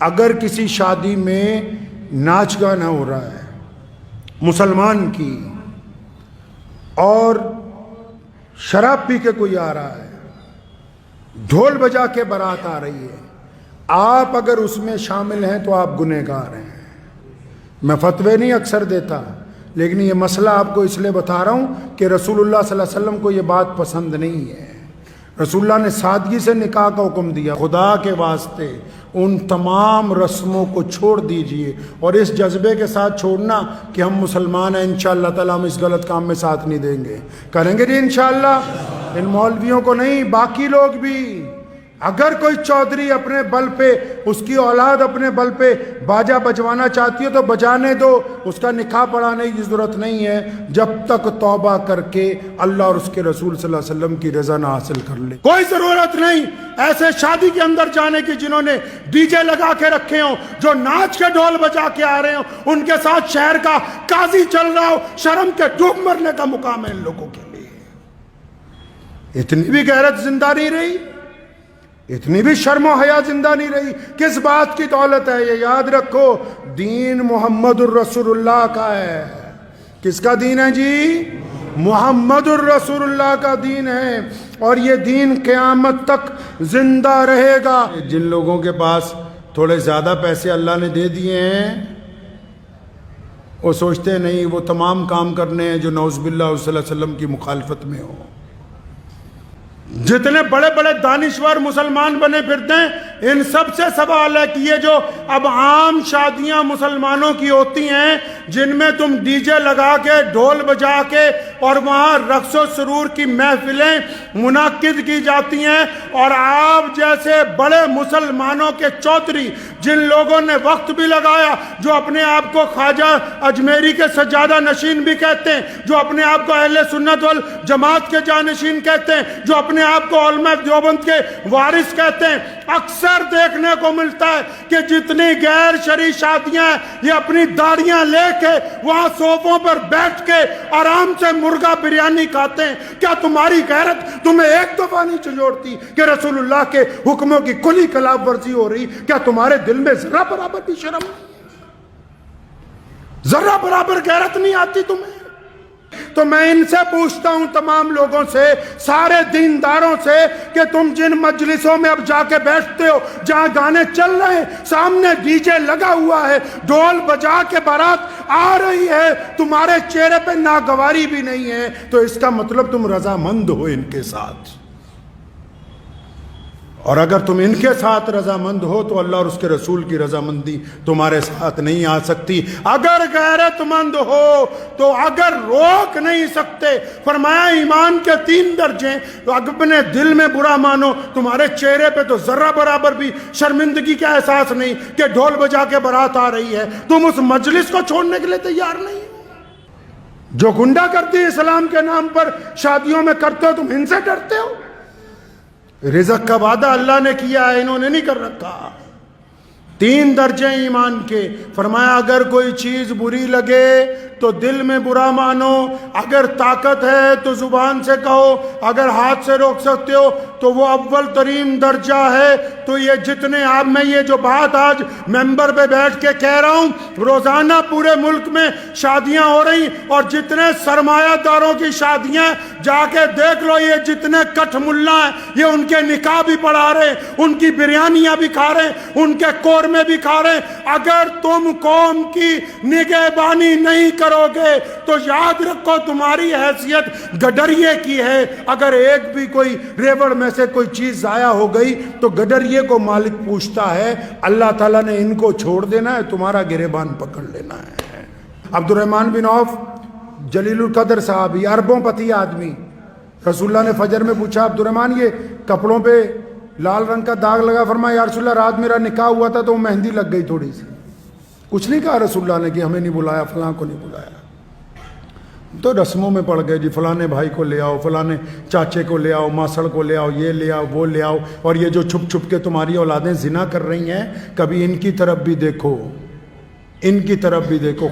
اگر کسی شادی میں ناچ گانا ہو رہا ہے مسلمان کی اور شراب پی کے کوئی آ رہا ہے، ڈھول بجا کے بارات آ رہی ہے، آپ اگر اس میں شامل ہیں تو آپ گنہگار ہیں۔ میں فتوے نہیں اکثر دیتا، لیکن یہ مسئلہ آپ کو اس لیے بتا رہا ہوں کہ رسول اللہ صلی اللہ علیہ وسلم کو یہ بات پسند نہیں ہے۔ رسول اللہ نے سادگی سے نکاح کا حکم دیا۔ خدا کے واسطے ان تمام رسموں کو چھوڑ دیجئے، اور اس جذبے کے ساتھ چھوڑنا کہ ہم مسلمان ہیں، انشاءاللہ تعالیٰ ہم اس غلط کام میں ساتھ نہیں دیں گے، کریں گے جی انشاءاللہ۔ ان مولویوں کو نہیں، باقی لوگ بھی، اگر کوئی چودھری اپنے بل پہ، اس کی اولاد اپنے بل پہ باجا بجوانا چاہتی ہے تو بجانے دو، اس کا نکاح پڑھانے کی ضرورت نہیں ہے جب تک توبہ کر کے اللہ اور اس کے رسول صلی اللہ علیہ وسلم کی رضا نہ حاصل کر لے۔ کوئی ضرورت نہیں ایسے شادی کے اندر جانے کی جنہوں نے ڈی جے لگا کے رکھے ہوں، جو ناچ کے ڈھول بجا کے آ رہے ہوں، ان کے ساتھ شہر کا قاضی چل رہا ہو، شرم کے ڈوب مرنے کا مقام ہے ان لوگوں کے لیے۔ اتنی بھی غیرت زندہ نہیں رہی، اتنی بھی شرم و حیا زندہ نہیں رہی۔ کس بات کی دولت ہے؟ یہ یاد رکھو، دین محمد الرسول اللہ کا ہے۔ کس کا دین ہے جی؟ محمد الرسول اللہ کا دین ہے، اور یہ دین قیامت تک زندہ رہے گا۔ جن لوگوں کے پاس تھوڑے زیادہ پیسے اللہ نے دے دیے ہیں، وہ سوچتے نہیں وہ تمام کام کرنے ہیں جو نعوذ باللہ صلی اللہ علیہ وسلم کی مخالفت میں ہو۔ جتنے بڑے بڑے دانشور مسلمان بنے پھرتے ہیں، ان سب سے سوال ہے کہ یہ جو اب عام شادیاں مسلمانوں کی ہوتی ہیں، جن میں تم ڈی جے لگا کے ڈھول بجا کے اور وہاں رقص و سرور کی محفلیں منعقد کی جاتی ہیں، اور آپ جیسے بڑے مسلمانوں کے چودھری جن لوگوں نے وقت بھی لگایا، جو اپنے آپ کو خواجہ اجمیری کے سجادہ نشین بھی کہتے ہیں، جو اپنے آپ کو اہل سنت والجماعت کے جانشین کہتے ہیں، جو اپنے آپ کو علماء دیوبند کے وارث کہتے ہیں، اکثر دیکھنے کو ملتا ہے کہ جتنی غیر شرعی شادیاں ہیں، یہ اپنی داڑیاں لے کے وہاں صوفوں پر بیٹھ کے آرام سے مرغا بریانی کھاتے ہیں۔ کیا تمہاری غیرت تمہیں ایک دفعہ نہیں چنجوڑتی کہ رسول اللہ کے حکموں کی کھلی خلاف ورزی ہو رہی؟ کیا تمہارے دل میں ذرا برابر بھی شرم نہیں؟ ذرا برابر غیرت نہیں آتی تمہیں؟ تو میں ان سے پوچھتا ہوں، تمام لوگوں سے، سارے دینداروں سے، کہ تم جن مجلسوں میں اب جا کے بیٹھتے ہو جہاں گانے چل رہے ہیں، سامنے ڈی جے لگا ہوا ہے، ڈھول بجا کے بارات آ رہی ہے، تمہارے چہرے پہ ناگواری بھی نہیں ہے، تو اس کا مطلب تم رضامند ہو ان کے ساتھ۔ اور اگر تم ان کے ساتھ رضامند ہو تو اللہ اور اس کے رسول کی رضامندی تمہارے ساتھ نہیں آ سکتی۔ اگر غیرت مند ہو تو اگر روک نہیں سکتے، فرمایا ایمان کے 3 درجے، تو اپنے دل میں برا مانو، تمہارے چہرے پہ تو ذرہ برابر بھی شرمندگی کا احساس نہیں کہ ڈھول بجا کے بارات آ رہی ہے، تم اس مجلس کو چھوڑنے کے لیے تیار نہیں ہو۔ جو گنڈا گردی اسلام کے نام پر شادیوں میں کرتے ہو، تم ان سے ڈرتے ہو؟ رزق کا وعدہ اللہ نے کیا ہے، انہوں نے نہیں کر رکھا۔ 3 درجے ایمان کے، فرمایا اگر کوئی چیز بری لگے تو دل میں برا مانو، اگر طاقت ہے تو زبان سے کہو، اگر ہاتھ سے روک سکتے ہو تو وہ اول ترین درجہ ہے۔ تو یہ جتنے آپ میں یہ جو بات آج ممبر پہ بیٹھ کے کہہ رہا ہوں، روزانہ پورے ملک میں شادیاں ہو رہی، اور جتنے سرمایہ داروں کی شادیاں جا کے دیکھ لو، یہ جتنے کٹھ ملا ہیں، یہ ان کے نکاح بھی پڑھا رہے ہیں، ان کی بریانیاں بھی کھا رہے ہیں، ان کے قورمے بھی کھا رہے ہیں۔ اگر تم قوم کی نگہبانی نہیں کرو گے تو یاد رکھو تمہاری حیثیت گڈریے کی ہے۔ اگر ایک بھی کوئی ریوڑ میں سے کوئی چیز ضائع ہو گئی تو گڈریے کو مالک پوچھتا ہے، اللہ تعالیٰ نے ان کو چھوڑ دینا ہے، تمہارا گریبان پکڑ لینا ہے۔ عبد الرحمن بن عوف جلیل القدر صحابی، اربوں پتی آدمی، رسول اللہ نے فجر میں پوچھا، عبد الرحمن یہ کپڑوں پہ لال رنگ کا داغ لگا، فرمایا یا رسول اللہ رات میرا نکاح ہوا تھا تو مہندی لگ گئی تھوڑی سی۔ کچھ نہیں کہا رسول اللہ نے کہ ہمیں نہیں بلایا، فلاں کو نہیں بلایا، تو رسموں میں پڑ گئے جی، فلانے بھائی کو لے آؤ، فلانے چاچے کو لے آؤ، ماسڑ کو لے آؤ، یہ لے آؤ، وہ لے آؤ، اور یہ جو چھپ چھپ کے تمہاری اولادیں زنا کر رہی ہیں، کبھی ان کی طرف بھی دیکھو، ان کی طرف بھی دیکھو۔